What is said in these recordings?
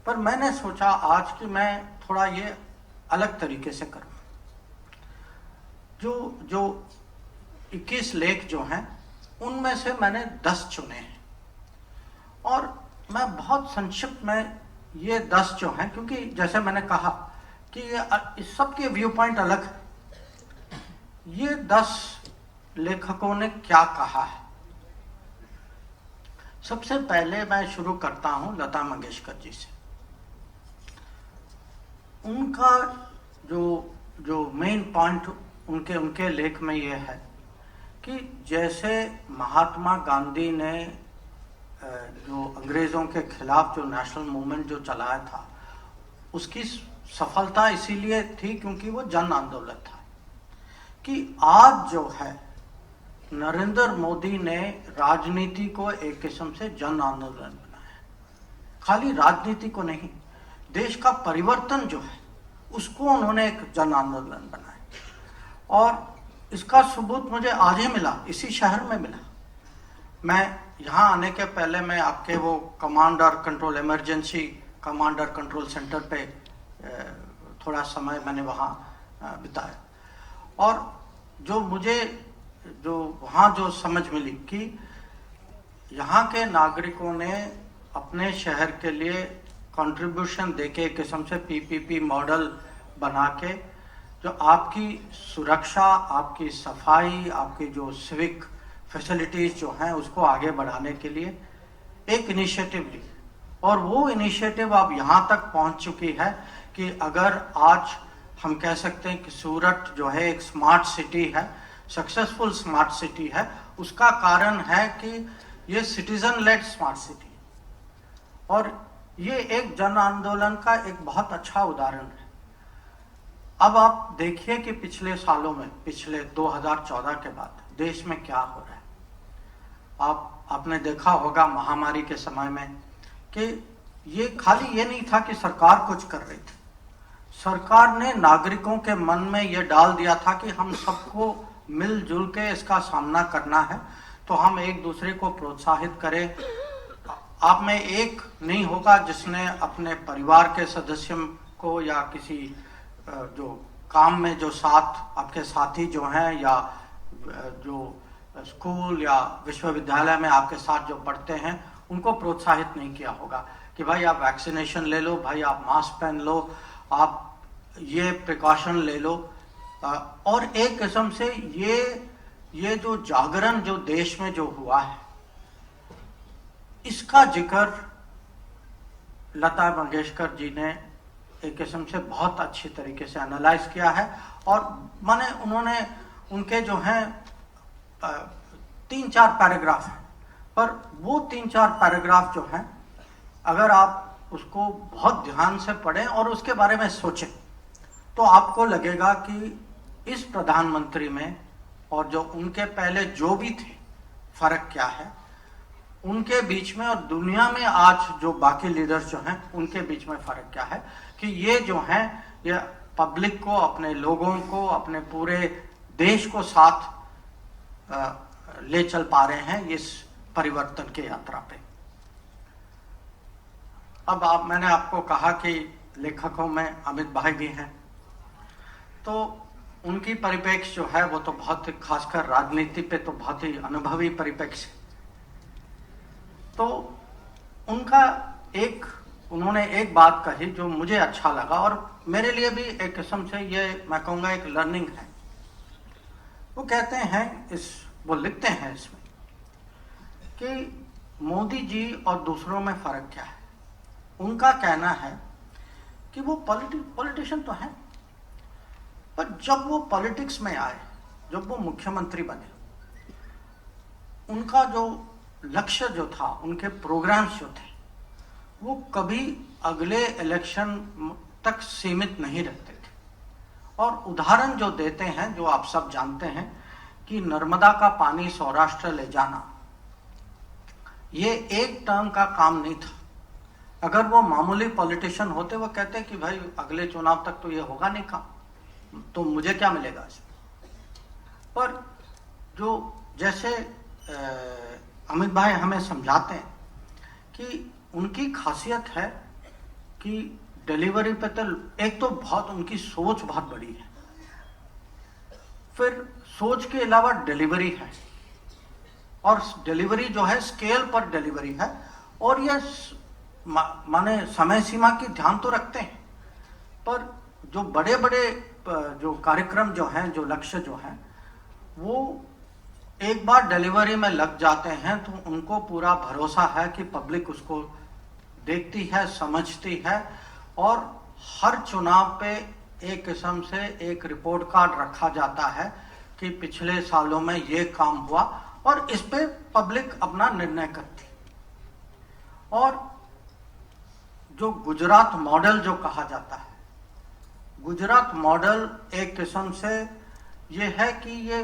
पर मैंने सोचा आज कि मैं थोड़ा ये अलग तरीके से करूं। जो जो 21 लेख जो हैं उनमें से मैंने 10 चुने हैं और मैं बहुत संक्षिप्त में ये 10 जो हैं, क्योंकि जैसे मैंने कहा कि ये सबके व्यू पॉइंट अलग है। ये 10 लेखकों ने क्या कहा है। सबसे पहले मैं शुरू करता हूं लता मंगेशकर जी से। उनका जो मेन पॉइंट उनके लेख में ये है कि जैसे महात्मा गांधी ने जो अंग्रेज़ों के खिलाफ जो नेशनल मूवमेंट जो चलाया था, उसकी सफलता इसीलिए थी क्योंकि वो जन आंदोलन था। कि आज जो है नरेंद्र मोदी ने राजनीति को एक किस्म से जन आंदोलन बनाया। खाली राजनीति को नहीं, देश का परिवर्तन जो है उसको उन्होंने एक जन आंदोलन बनाया। और इसका सबूत मुझे आज ही मिला, इसी शहर में मिला। मैं यहाँ आने के पहले मैं आपके वो कमांड और कंट्रोल, इमरजेंसी कमांड और कंट्रोल सेंटर पे थोड़ा समय मैंने वहाँ बिताया और जो मुझे जो वहाँ जो समझ मिली कि यहाँ के नागरिकों ने अपने शहर के लिए कंट्रीब्यूशन देके एक किस्म से पीपीपी मॉडल बना के जो आपकी सुरक्षा, आपकी सफाई, आपकी जो सिविक फैसिलिटीज जो हैं उसको आगे बढ़ाने के लिए एक इनिशिएटिव ली। और वो इनिशिएटिव अब यहाँ तक पहुँच चुकी है कि अगर आज हम कह सकते हैं कि सूरत जो है एक स्मार्ट सिटी है, सक्सेसफुल स्मार्ट सिटी है, उसका कारण है कि ये सिटीजन लेड स्मार्ट सिटी। और ये एक जन आंदोलन का एक बहुत अच्छा उदाहरण है। अब आप देखिए कि पिछले सालों में, पिछले 2014 के बाद देश में क्या हो रहा है। आपने देखा होगा महामारी के समय में कि ये खाली ये नहीं था कि सरकार कुछ कर रही थी, सरकार ने नागरिकों के मन में ये डाल दिया था कि हम सबको मिलजुल के इसका सामना करना है, तो हम एक दूसरे को प्रोत्साहित करें। आप में एक नहीं होगा जिसने अपने परिवार के सदस्य को या किसी जो काम में जो साथ आपके साथी जो हैं या जो स्कूल या विश्वविद्यालय में आपके साथ जो पढ़ते हैं उनको प्रोत्साहित नहीं किया होगा कि भाई आप वैक्सीनेशन ले लो, भाई आप मास्क पहन लो, आप ये प्रिकॉशन ले लो। और एक किस्म से ये जो जागरण जो देश में जो हुआ है, इसका जिक्र लता मंगेशकर जी ने एक किस्म से बहुत अच्छी तरीके से एनालाइज किया है। और माने उन्होंने उनके जो हैं 3-4 पैराग्राफ हैं, पर वो 3-4 पैराग्राफ जो हैं अगर आप उसको बहुत ध्यान से पढ़ें और उसके बारे में सोचें तो आपको लगेगा कि इस प्रधानमंत्री में और जो उनके पहले जो भी थे फर्क क्या है, उनके बीच में और दुनिया में आज जो बाकी लीडर्स जो हैं उनके बीच में फर्क क्या है। कि ये जो हैं ये पब्लिक को, अपने लोगों को, अपने पूरे देश को साथ ले चल पा रहे हैं इस परिवर्तन की यात्रा पे। अब मैंने आपको कहा कि लेखकों में अमित भाई भी हैं, तो उनकी परिप्रेक्ष्य जो है वो तो बहुत ही, खासकर राजनीति पे तो बहुत ही अनुभवी परिप्रेक्ष्य। तो उन्होंने एक बात कही जो मुझे अच्छा लगा और मेरे लिए भी एक किस्म से ये मैं कहूँगा एक लर्निंग है। वो कहते हैं वो लिखते हैं इसमें कि मोदी जी और दूसरों में फर्क क्या है। उनका कहना है कि वो पॉलिटिशियन तो हैं, पर जब वो पॉलिटिक्स में आए, जब वो मुख्यमंत्री बने, उनका जो लक्ष्य जो था, उनके प्रोग्राम्स जो थे, वो कभी अगले इलेक्शन तक सीमित नहीं रहते थे। और उदाहरण जो देते हैं, जो आप सब जानते हैं कि नर्मदा का पानी सौराष्ट्र ले जाना, ये एक टर्म का काम नहीं था। अगर वो मामूली पॉलिटिशियन होते, वो कहते कि भाई अगले चुनाव तक तो ये होगा नहीं काम, तो मुझे क्या मिलेगा इसमें। पर जो जैसे अमित भाई हमें समझाते हैं कि उनकी खासियत है कि डिलीवरी पे तो एक तो बहुत उनकी सोच बहुत बड़ी है, फिर सोच के अलावा डिलीवरी है, और डिलीवरी जो है स्केल पर डिलीवरी है, और ये माने समय सीमा की ध्यान तो रखते हैं, पर जो बड़े बड़े जो कार्यक्रम जो हैं, जो लक्ष्य जो हैं, वो एक बार डिलीवरी में लग जाते हैं तो उनको पूरा भरोसा है कि पब्लिक उसको देखती है, समझती है, और हर चुनाव पे एक किस्म से एक रिपोर्ट कार्ड रखा जाता है कि पिछले सालों में ये काम हुआ, और इस पे पब्लिक अपना निर्णय करती। और जो गुजरात मॉडल जो कहा जाता है, गुजरात मॉडल एक किस्म से ये है कि ये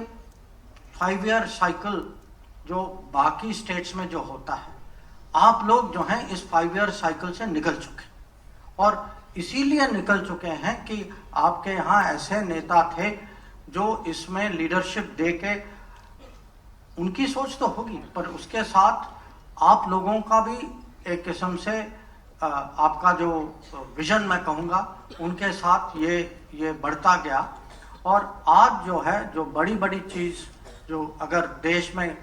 5 ईयर साइकिल जो बाकी स्टेट्स में जो होता है, आप लोग जो हैं इस 5 ईयर साइकिल से निकल चुके, और इसीलिए निकल चुके हैं कि आपके यहाँ ऐसे नेता थे जो इसमें लीडरशिप दे के, उनकी सोच तो होगी, पर उसके साथ आप लोगों का भी एक किस्म से आपका जो विजन मैं कहूँगा, उनके साथ ये बढ़ता गया। और आज जो है, जो बड़ी बड़ी चीज़ जो अगर देश में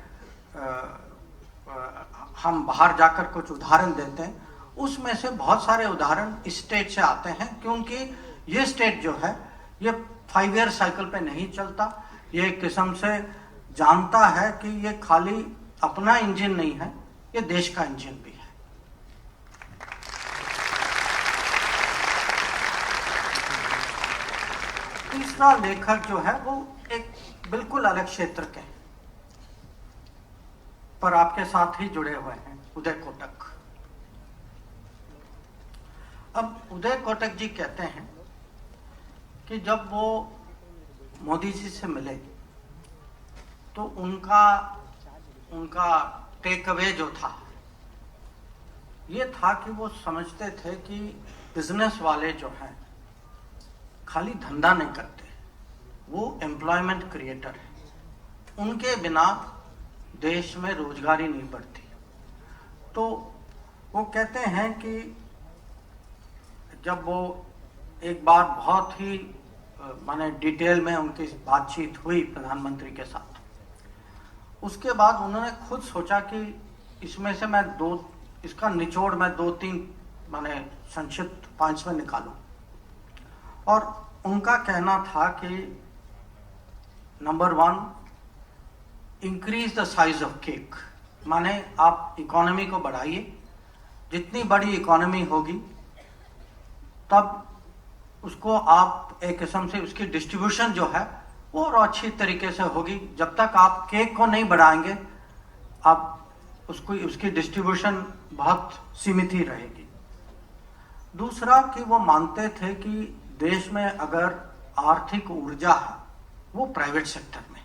हम बाहर जाकर कुछ उदाहरण देते हैं, उसमें से बहुत सारे उदाहरण इस स्टेट से आते हैं, क्योंकि ये स्टेट जो है ये 5 ईयर साइकिल पे नहीं चलता। ये एक किस्म से जानता है कि ये खाली अपना इंजन नहीं है, ये देश का इंजन भी है। तीसरा लेखक जो है वो एक बिल्कुल अलग क्षेत्र के हैं, पर आपके साथ ही जुड़े हुए हैं, उदय कोटक। अब उदय कोटक जी कहते हैं कि जब वो मोदी जी से मिले तो उनका टेक अवे जो था ये था कि वो समझते थे कि बिजनेस वाले जो हैं खाली धंधा नहीं करते, वो एम्प्लॉयमेंट क्रिएटर है, उनके बिना देश में रोजगारी नहीं बढ़ती। तो वो कहते हैं कि जब वो एक बार बहुत ही माने डिटेल में उनकी बातचीत हुई प्रधानमंत्री के साथ, उसके बाद उन्होंने खुद सोचा कि इसमें से मैं इसका निचोड़ मैं 2-3 माने संक्षिप्त पॉइंट्स में निकालूं। और उनका कहना था कि number 1, increase the size of cake, माने आप इकोनॉमी को बढ़ाइए, जितनी बड़ी इकोनॉमी होगी तब उसको आप एक किस्म से उसकी डिस्ट्रीब्यूशन जो है वो और अच्छी तरीके से होगी। जब तक आप केक को नहीं बढ़ाएंगे, आप उसकी डिस्ट्रीब्यूशन बहुत सीमित ही रहेगी। दूसरा कि वो मानते थे कि देश में अगर आर्थिक ऊर्जा है वो प्राइवेट सेक्टर में।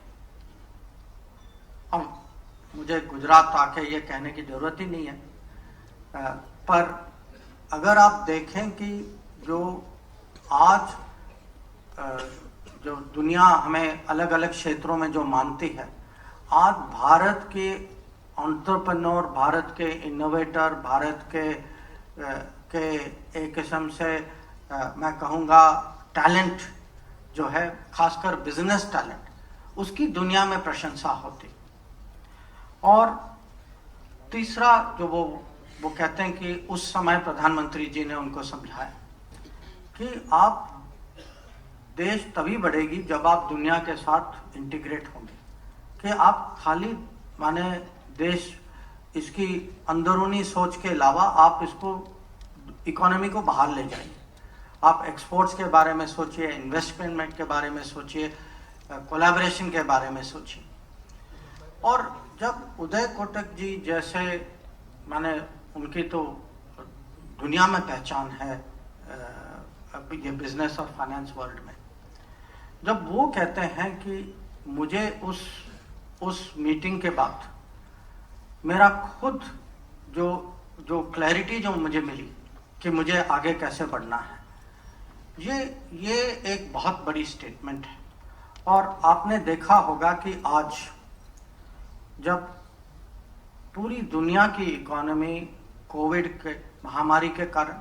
अब मुझे गुजरात आके ये कहने की जरूरत ही नहीं है, पर अगर आप देखें कि जो आज जो दुनिया हमें अलग अलग क्षेत्रों में जो मानती है, आज भारत के एंटरप्रेन्योर, भारत के इनोवेटर, भारत के एक किस्म से मैं कहूँगा टैलेंट जो है, खासकर बिजनेस टैलेंट, उसकी दुनिया में प्रशंसा होती। और तीसरा जो वो कहते हैं कि उस समय प्रधानमंत्री जी ने उनको समझाया कि आप देश तभी बढ़ेगी जब आप दुनिया के साथ इंटीग्रेट होंगे, कि आप खाली माने देश इसकी अंदरूनी सोच के अलावा आप इसको इकोनॉमी को बाहर ले जाइए। आप एक्सपोर्ट्स के बारे में सोचिए, इन्वेस्टमेंट के बारे में सोचिए, कोलैबोरेशन के बारे में सोचिए। और जब उदय कोटक जी जैसे माने उनकी तो दुनिया में पहचान है ये बिजनेस और फाइनेंस वर्ल्ड में, जब वो कहते हैं कि मुझे उस मीटिंग के बाद मेरा खुद जो क्लैरिटी जो मुझे मिली कि मुझे आगे कैसे बढ़ना है, ये एक बहुत बड़ी स्टेटमेंट है। और आपने देखा होगा कि आज जब पूरी दुनिया की इकोनॉमी कोविड के महामारी के कारण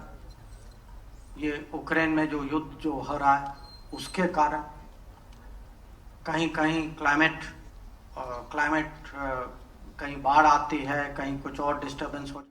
ये यूक्रेन में जो युद्ध जो हो रहा है उसके कारण, कहीं कहीं क्लाइमेट कहीं बाढ़ आती है, कहीं कुछ और डिस्टर्बेंस हो